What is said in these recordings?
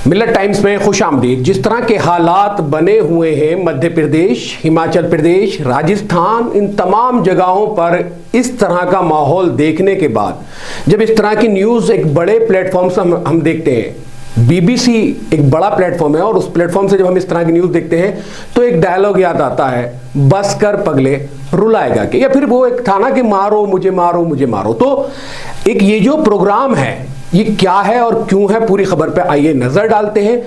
मिलत टाइम्स में खुश आमदीद। जिस तरह के हालात बने हुए हैं मध्य प्रदेश, हिमाचल प्रदेश, राजस्थान, इन तमाम जगहों पर इस तरह का माहौल देखने के बाद जब इस तरह की न्यूज़ एक बड़े प्लेटफॉर्म से हम देखते हैं, बीबीसी एक बड़ा प्लेटफॉर्म है और उस प्लेटफॉर्म से जब हम इस तरह की न्यूज़ देखते हैं तो एक डायलॉग याद आता है, बस कर पगले रुलाएगा के, या फिर वो एक था ना कि मारो मुझे मारो मुझे मारो। तो एक ये जो प्रोग्राम है ये क्या है और क्यों है, पूरी खबर पे आइए नजर डालते हैं।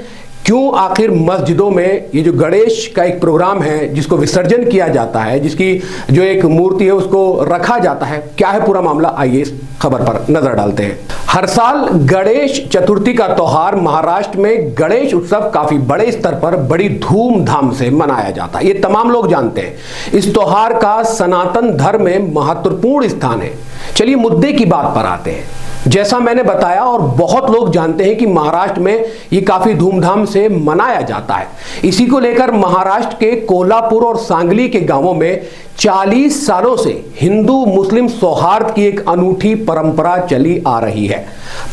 क्यों आखिर मस्जिदों में ये जो गणेश का एक प्रोग्राम है जिसको विसर्जन किया जाता है, जिसकी जो एक मूर्ति है उसको रखा जाता है, क्या है पूरा मामला, आइए इस खबर पर नजर डालते हैं। हर साल गणेश चतुर्थी का त्योहार महाराष्ट्र में गणेश उत्सव काफी बड़े स्तर पर बड़ी धूमधाम से मनाया जाता है, ये तमाम लोग जानते हैं। इस त्योहार का सनातन धर्म में महत्वपूर्ण स्थान है। चलिए मुद्दे की बात पर आते हैं। जैसा मैंने बताया और बहुत लोग जानते हैं कि महाराष्ट्र में ये काफी धूमधाम से मनाया जाता है। इसी को लेकर महाराष्ट्र के कोल्हापुर और सांगली के गांवों में 40 सालों से हिंदू मुस्लिम सौहार्द की एक अनूठी परंपरा चली आ रही है।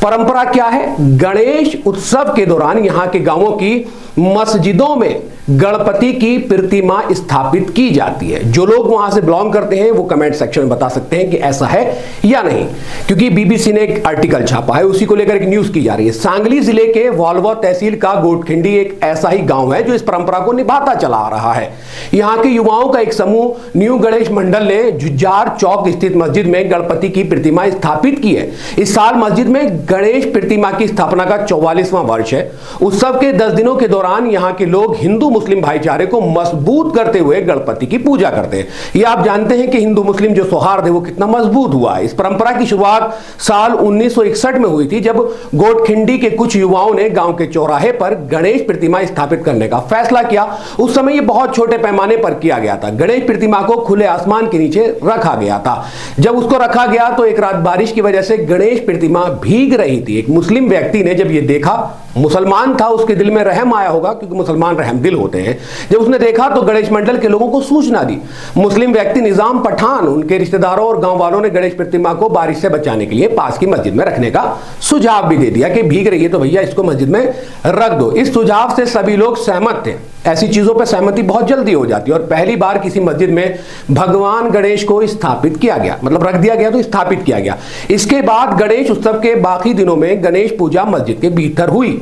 परंपरा क्या है? गणेश उत्सव के दौरान यहाँ के गांवों की मस्जिदों में गणपति की प्रतिमा स्थापित की जाती है। जो लोग वहां से बिलोंग करते हैं वो कमेंट सेक्शन में बता सकते हैं कि ऐसा है या नहीं, क्योंकि बीबीसी ने एक आर्टिकल छापा है, उसी को लेकर एक न्यूज की जा रही है। सांगली जिले के वालवा तहसील का गोटखिंडी एक ऐसा ही गांव है जो इस परंपरा को निभाता चला आ रहा है। यहाँ के युवाओं का एक समूह न्यू गणेश मंडल ने जुज्जार चौक स्थित मस्जिद में गणपति की प्रतिमा स्थापित की है। इस साल मस्जिद में गणेश प्रतिमा की स्थापना का 44वां वर्ष है। उत्सव के 10 दिनों के दौरान यहाँ के लोग हिंदू मुस्लिम भाईचारे को मजबूत करते हुए गणपति की पूजा करते हैं। ये आप जानते हैं कि हिंदू मुस्लिम जो सौहार्द है वो कितना मजबूत हुआ है। इस परंपरा की शुरुआत साल 1961 में हुई थी, जब गोटखिंडी के कुछ युवाओं ने गांव के चौराहे पर गणेश प्रतिमा स्थापित करने का फैसला किया। उस समय ये बहुत छोटे पैमाने पर किया गया था। गणेश प्रतिमा को खुले आसमान के नीचे रखा गया था। जब उसको रखा गया तो एक रात बारिश की वजह से गणेश प्रतिमा भीग रही थी। एक मुस्लिम व्यक्ति ने जब ये देखा, मुसलमान था, उसके दिल में रहम आया होगा क्योंकि मुसलमान रहम दिल होते हैं। जब उसने देखा तो गणेश मंडल के लोगों को सूचना दी। मुस्लिम व्यक्ति निजाम पठान, उनके रिश्तेदारों और गांव वालों ने गणेश प्रतिमा को बारिश से बचाने के लिए पास की मस्जिद में रखने का सुझाव भी दे दिया कि भीग रही है तो भैया इसको मस्जिद में रख दो। इस सुझाव से सभी लोग सहमत थे। ऐसी चीजों पर सहमति बहुत जल्दी हो जाती है और पहली बार किसी मस्जिद में भगवान गणेश को स्थापित किया गया, मतलब रख दिया गया तो स्थापित किया गया। इसके बाद गणेश उत्सव के बाकी दिनों में गणेश पूजा मस्जिद के भीतर हुई।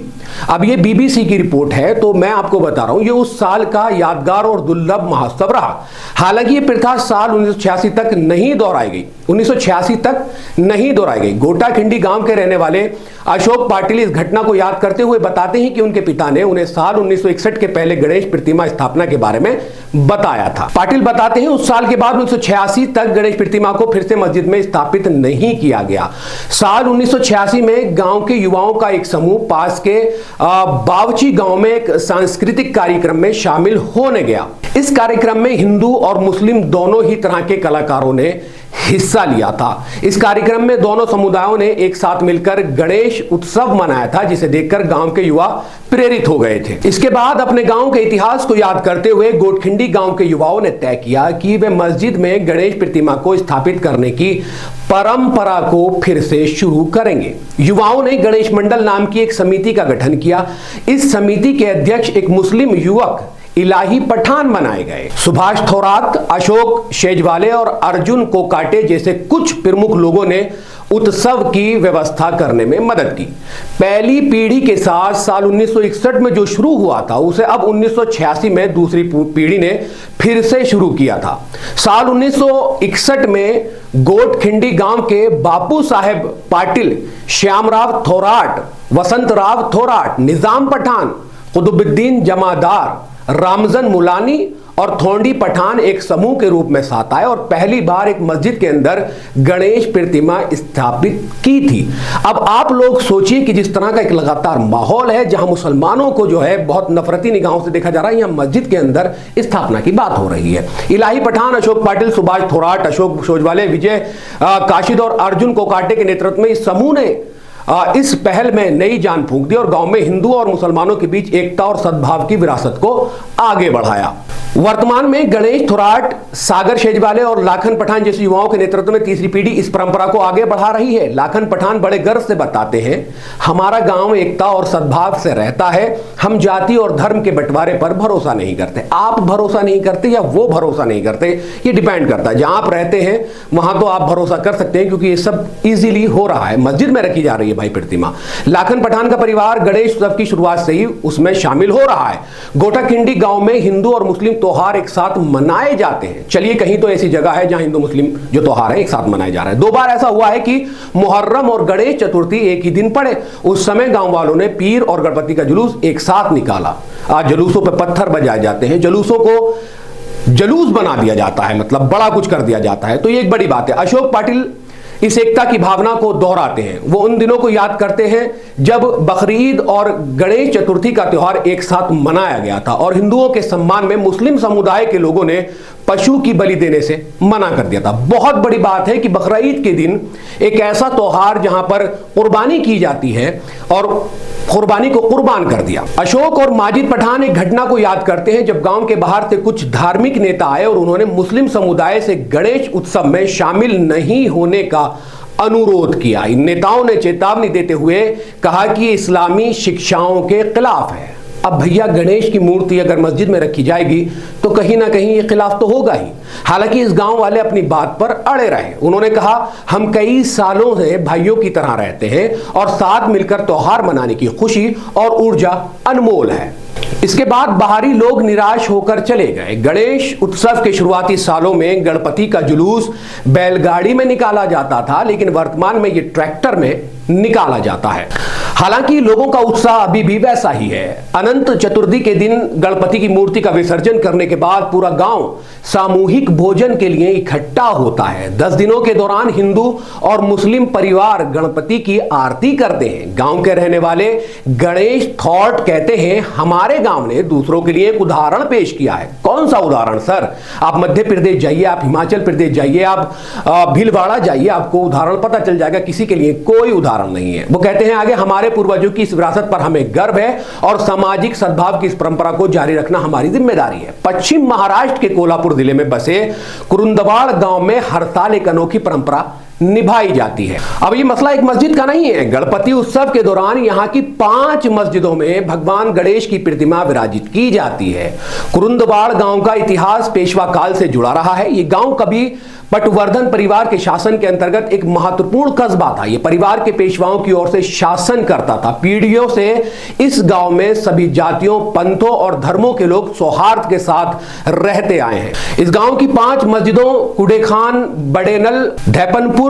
अब ये बीबीसी की रिपोर्ट है तो मैं आपको बता रहा हूं, ये उस साल का यादगार और दुर्लभ महोत्सव रहा। हालांकि ये प्रथा साल 1986 तक नहीं दोहराई गई। 1986 तक नहीं दोहराई गई। गोटाखिंडी गांव के रहने वाले अशोक पाटिल इस घटना को याद करते हुए बताते हैं कि उनके पिता ने उन्हें साल 1961 के पहले गणेश प्रतिमा स्थापना के बारे में बताया था। पाटिल बताते हैं उस साल के बाद 1986 तक गणेश प्रतिमा को फिर से मस्जिद में स्थापित नहीं किया गया। साल 1986 में गांव के युवाओं का एक समूह पास के बावची गांव में एक सांस्कृतिक कार्यक्रम में शामिल होने गया। इस कार्यक्रम में हिंदू और मुस्लिम दोनों ही तरह के कलाकारों ने हिस्सा लिया था। इस कार्यक्रम में दोनों समुदायों ने एक साथ मिलकर गणेश उत्सव मनाया था, जिसे देखकर गांव के युवा प्रेरित हो गए थे। इसके बाद अपने गांव के इतिहास को याद करते हुए गोटखिंडी गांव के युवाओं ने तय किया कि वे मस्जिद में गणेश प्रतिमा को स्थापित करने की परंपरा को फिर से शुरू करेंगे। युवाओं ने गणेश मंडल नाम की एक समिति का गठन किया। इस समिति के अध्यक्ष एक मुस्लिम युवक इलाही पठान बनाए गए। सुभाष थोरात, अशोक शेजवाले और अर्जुन कोकाटे जैसे कुछ प्रमुख लोगों ने उत्सव की व्यवस्था करने में मदद की। पहली पीढ़ी के साथ साल 1961 में जो शुरू हुआ था उसे अब 1986 में दूसरी पीढ़ी ने फिर से शुरू किया था। साल 1961 में गोटखिंडी गांव के बापू साहेब पाटिल, श्यामराव थोराट, वसंतराव थोराट, निजाम पठान, कुतुबुद्दीन जमादार, रामजन मुलानी और थोंडी पठान एक समूह के रूप में साथ आए और पहली बार एक मस्जिद के अंदर गणेश प्रतिमा स्थापित की थी। अब आप लोग सोचिए कि जिस तरह का एक लगातार माहौल है जहां मुसलमानों को जो है बहुत नफरती निगाहों से देखा जा रहा है, यहां मस्जिद के अंदर स्थापना की बात हो रही है। इलाही पठान, अशोक पाटिल, सुभाष थोराट, अशोक शेजवाले, विजय काशिद और अर्जुन कोकाटे के नेतृत्व में इस समूह ने इस पहल में नई जान फूंक दी और गांव में हिंदू और मुसलमानों के बीच एकता और सद्भाव की विरासत को आगे बढ़ाया। वर्तमान में गणेश थोराट, सागर शेजवाले और लाखन पठान जैसे युवाओं के नेतृत्व में तीसरी पीढ़ी इस परंपरा को आगे बढ़ा रही है। लाखन पठान बड़े गर्व से बताते हैं, हमारा गांव एकता और सद्भाव से रहता है, हम जाति और धर्म के बंटवारे पर भरोसा नहीं करते। आप भरोसा नहीं करते या वो भरोसा नहीं करते, ये डिपेंड करता है। जहां आप रहते हैं वहां तो आप भरोसा कर सकते हैं, क्योंकि ये सब इजीली हो रहा है। मस्जिद में रखी जा रही है भाई प्रतिमा। लाखन पठान का परिवार गणेश उत्सव की शुरुआत से ही उसमें शामिल हो रहा है। गोटाखिंडी गांव में हिंदू और मुस्लिम त्योहार एक साथ मनाए जाते हैं। चलिए, कहीं तो ऐसी जगह है जहां हिंदू मुस्लिम जो त्योहार है एक साथ मनाए जा रहे हैं। 2 बार ऐसा हुआ है कि मुहर्रम और गणेश चतुर्थी एक ही दिन पड़े। उस समय गांव वालों ने पीर और गणपति का जुलूस एक साथ निकाला। आज जुलूसों पर पत्थर बजाए जाते हैं, जुलूसों को जुलूस बना दिया जाता है, मतलब बड़ा कुछ कर दिया जाता है। तो ये एक बड़ी बात है। अशोक पाटिल इस एकता की भावना को दोहराते हैं। वो उन दिनों को याद करते हैं जब बकरीद और गणेश चतुर्थी का त्योहार एक साथ मनाया गया था और हिंदुओं के सम्मान में मुस्लिम समुदाय के लोगों ने पशु की बलि देने से मना कर दिया था। बहुत बड़ी बात है कि बकरीद के दिन एक ऐसा त्योहार जहां पर कुर्बानी की जाती है और कुर्बानी को कुर्बान कर दिया। अशोक और माजिद पठान एक घटना को याद करते हैं जब गांव के बाहर से कुछ धार्मिक नेता आए और उन्होंने मुस्लिम समुदाय से गणेश उत्सव में शामिल नहीं होने का अनुरोध किया। इन नेताओं ने चेतावनी देते हुए कहा कि इस्लामी शिक्षाओं के खिलाफ है। अब भैया, गणेश की मूर्ति अगर मस्जिद में रखी जाएगी तो कहीं ना कहीं ये खिलाफ तो होगा ही। हालांकि इस गांव वाले अपनी बात पर अड़े रहे। उन्होंने कहा, हम कई सालों से भाइयों की तरह रहते हैं और साथ मिलकर त्योहार मनाने की खुशी और ऊर्जा अनमोल है। इसके बाद बाहरी लोग निराश होकर चले गए। गणेश उत्सव के शुरुआती सालों में गणपति का जुलूस बैलगाड़ी में निकाला जाता था, लेकिन वर्तमान में ये ट्रैक्टर में निकाला जाता है। हालांकि लोगों का उत्साह अभी भी वैसा ही है। अनंत चतुर्थी के दिन गणपति की मूर्ति का विसर्जन करने के बाद पूरा गांव सामूहिक भोजन के लिए इकट्ठा होता है। 10 दिनों के दौरान हिंदू और मुस्लिम परिवार गणपति की आरती करते हैं। गांव के रहने वाले गणेश थॉट कहते हैं, हमारे गांव ने दूसरों के लिए एक उदाहरण पेश किया है। कौन सा उदाहरण सर? आप मध्य प्रदेश जाइए, आप हिमाचल प्रदेश जाइए, आप भीलवाड़ा जाइए, आपको उदाहरण पता चल जाएगा। किसी के लिए कोई उदाहरण नहीं है। वो कहते हैं आगे, हमारे पूर्वजों की इस विरासत पर हमें गर्व है और सामाजिक सद्भाव की इस परंपरा को जारी रखना हमारी जिम्मेदारी है। पश्चिम महाराष्ट्र के कोल्हापुर जिले में बसे कुरुंदवाड़ गांव में हर साल एक अनोखी परंपरा निभाई जाती है। अब ये मसला एक मस्जिद का नहीं है। गणपति उत्सव के दौरान यहाँ की 5 मस्जिदों में भगवान गणेश की प्रतिमा विराजित की जाती है। कुरुंदवाड़ गांव का इतिहास पेशवा काल से जुड़ा रहा है। ये गांव कभी पटवर्धन परिवार के शासन के अंतर्गत एक महत्वपूर्ण कस्बा था। यह परिवार के पेशवाओं की ओर से शासन करता था। पीढ़ियों से इस गांव में सभी जातियों, पंथों और धर्मों के लोग सौहार्द के साथ रहते आए हैं। इस गांव की 5 मस्जिदों कुडेखान, बड़ेनल, धैपनपुर,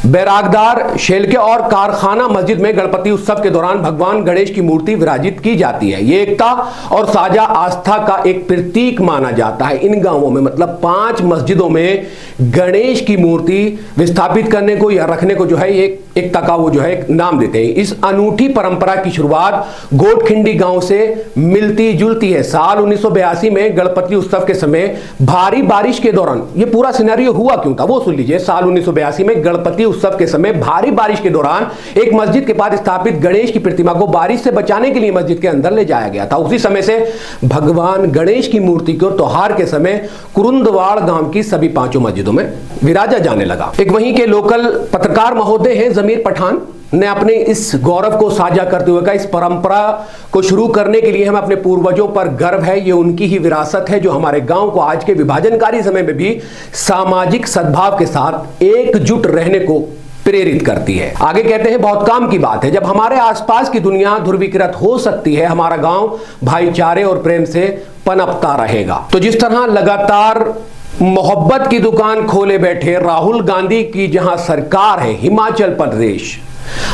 बैरागदार, शेलके और कारखाना मस्जिद में गणपति उत्सव के दौरान भगवान गणेश की मूर्ति विराजित की जाती है। ये एकता और साझा आस्था का एक प्रतीक माना जाता है। इन गांवों में मतलब 5 मस्जिदों में गणेश की मूर्ति विस्थापित करने को या रखने को जो है एक एकता का वो जो है एक नाम देते हैं। इस अनूठी परंपरा की शुरुआत गोटखिंडी गांव से मिलती जुलती है। साल 1982 में गणपति उत्सव के समय भारी बारिश के दौरान, ये पूरा सिनेरियो हुआ क्यों था वो सुन लीजिए। साल 1982 में गणपति उत्सव के समय भारी बारिश के दौरान एक मस्जिद के पास स्थापित गणेश की प्रतिमा को बारिश से बचाने के लिए मस्जिद के अंदर ले जाया गया था। उसी समय से भगवान गणेश की मूर्ति को त्योहार के समय कुरुंदवाड़ गांव की सभी 5 मस्जिदों में विराजा जाने लगा। एक वहीं के लोकल पत्रकार महोदय हैं जमीर पठान ने अपने इस गौरव को साझा करते हुए कहा, इस परंपरा को शुरू करने के लिए हमें अपने पूर्वजों पर गर्व है। ये उनकी ही विरासत है जो हमारे गांव को आज के विभाजनकारी समय में भी सामाजिक सद्भाव के साथ एकजुट रहने को प्रेरित करती है। आगे कहते हैं, बहुत काम की बात है जब हमारे आसपास की दुनिया ध्रुवीकृत हो सकती है, हमारा गांव भाईचारे और प्रेम से पनपता रहेगा। तो जिस तरह लगातार मोहब्बत की दुकान खोले बैठे राहुल गांधी की जहां सरकार है हिमाचल प्रदेश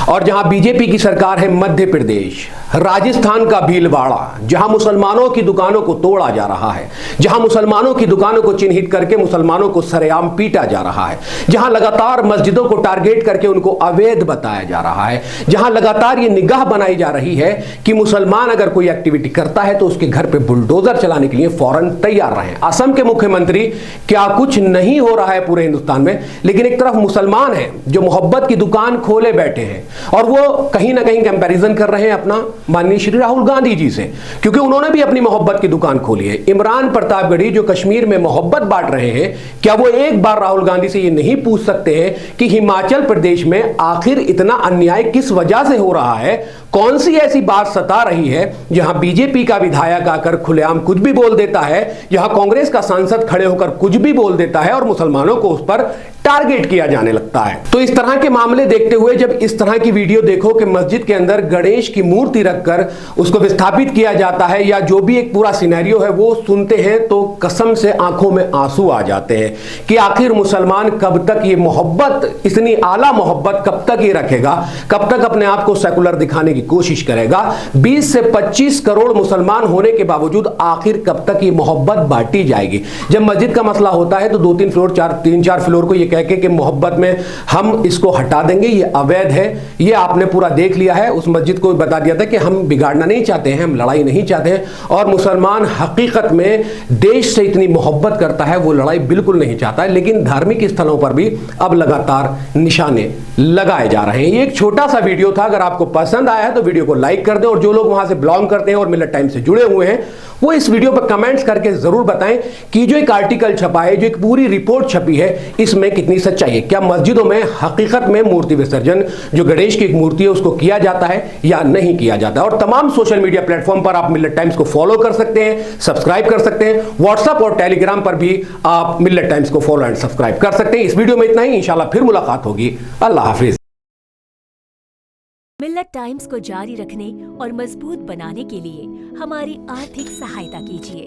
और जहां बीजेपी की सरकार है मध्य प्रदेश, राजस्थान का भीलवाड़ा जहां मुसलमानों की दुकानों को तोड़ा जा रहा है, जहां मुसलमानों की दुकानों को चिन्हित करके मुसलमानों को सरेआम पीटा जा रहा है, जहां लगातार मस्जिदों को टारगेट करके उनको अवैध बताया जा रहा है, जहां लगातार ये निगाह बनाई जा रही है कि मुसलमान अगर कोई एक्टिविटी करता है तो उसके घर पे बुलडोजर चलाने के लिए फौरन तैयार रहे। असम के मुख्यमंत्री, क्या कुछ नहीं हो रहा है पूरे हिंदुस्तान में, लेकिन एक तरफ मुसलमान है जो मोहब्बत की दुकान खोले बैठे बैठे हैं और वो कहीं ना कहीं कंपैरिजन कर रहे हैं अपना माननीय श्री राहुल गांधी जी से, क्योंकि उन्होंने भी अपनी मोहब्बत की दुकान खोली है। इमरान प्रतापगढ़ी जो कश्मीर में मोहब्बत बांट रहे हैं, क्या वो एक बार राहुल गांधी से ये नहीं पूछ सकते हैं कि हिमाचल प्रदेश में आखिर इतना अन्याय किस वजह से हो रहा है? कौन सी ऐसी बात सता रही है जहां बीजेपी का विधायक आकर खुलेआम कुछ भी बोल देता है, जहां कांग्रेस का सांसद खड़े होकर कुछ भी बोल देता है और मुसलमानों को उस पर टारगेट किया जाने लगता है? तो इस तरह के मामले देखते हुए जब इस तरह की वीडियो देखो कि मस्जिद के अंदर गणेश की मूर्ति रखकर उसको विस्थापित किया जाता है या जो भी एक पूरा सिनेरियो है वो सुनते हैं तो कसम से आंखों में आंसू आ जाते हैं कि आखिर मुसलमान कब तक ये मोहब्बत, इतनी आला मोहब्बत कब तक ये रखेगा, कब तक अपने आप को सेकुलर दिखाने की कोशिश करेगा? 20 से 25 करोड़ मुसलमान होने के बावजूद आखिर कब तक ये मोहब्बत बांटी जाएगी? जब मस्जिद का मसला होता है तो 2-3 फ्लोर, 3-4 फ्लोर को ये कह के कि मोहब्बत में हम इसको हटा देंगे, ये अवैध है, ये आपने पूरा देख लिया है। उस मस्जिद को बता दिया था कि हम बिगाड़ना नहीं चाहते हैं, हम लड़ाई नहीं चाहते हैं, और मुसलमान हकीकत में देश से इतनी मोहब्बत करता है, वो लड़ाई बिल्कुल नहीं चाहता है। लेकिन धार्मिक स्थलों पर भी अब लगातार निशाने लगाए जा रहे हैं। ये एक छोटा सा वीडियो था, अगर आपको पसंद आया है तो वीडियो को लाइक कर दें, और जो लोग वहां से बिलोंग करते हैं और मिलत टाइम्स से जुड़े हुए हैं वो इस वीडियो पर कमेंट्स करके जरूर बताएं कि जो एक आर्टिकल छपा है, जो एक पूरी रिपोर्ट छपी है, इसमें कितनी सच्चाई है। क्या मस्जिदों में हकीकत में मूर्ति विसर्जन, जो गणेश की एक मूर्ति है, उसको किया जाता है या नहीं किया जाता है? और तमाम सोशल मीडिया प्लेटफॉर्म पर आप मिलत टाइम्स को फॉलो कर सकते हैं, सब्सक्राइब कर सकते हैं। व्हाट्सएप और टेलीग्राम पर भी आप मिलत टाइम्स को फॉलो एंड सब्सक्राइब कर सकते हैं। इस वीडियो में इतना ही, इंशाल्लाह फिर मुलाकात होगी। अल्लाह हाफिज। मिल्लत टाइम्स को जारी रखने और मजबूत बनाने के लिए हमारी आर्थिक सहायता कीजिए।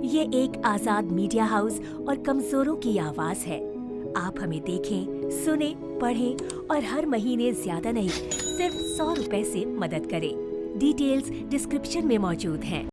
ये एक आजाद मीडिया हाउस और कमजोरों की आवाज है। आप हमें देखें, सुने, पढ़ें और हर महीने ज्यादा नहीं, सिर्फ 100 रुपए से मदद करें। डिटेल्स डिस्क्रिप्शन में मौजूद हैं।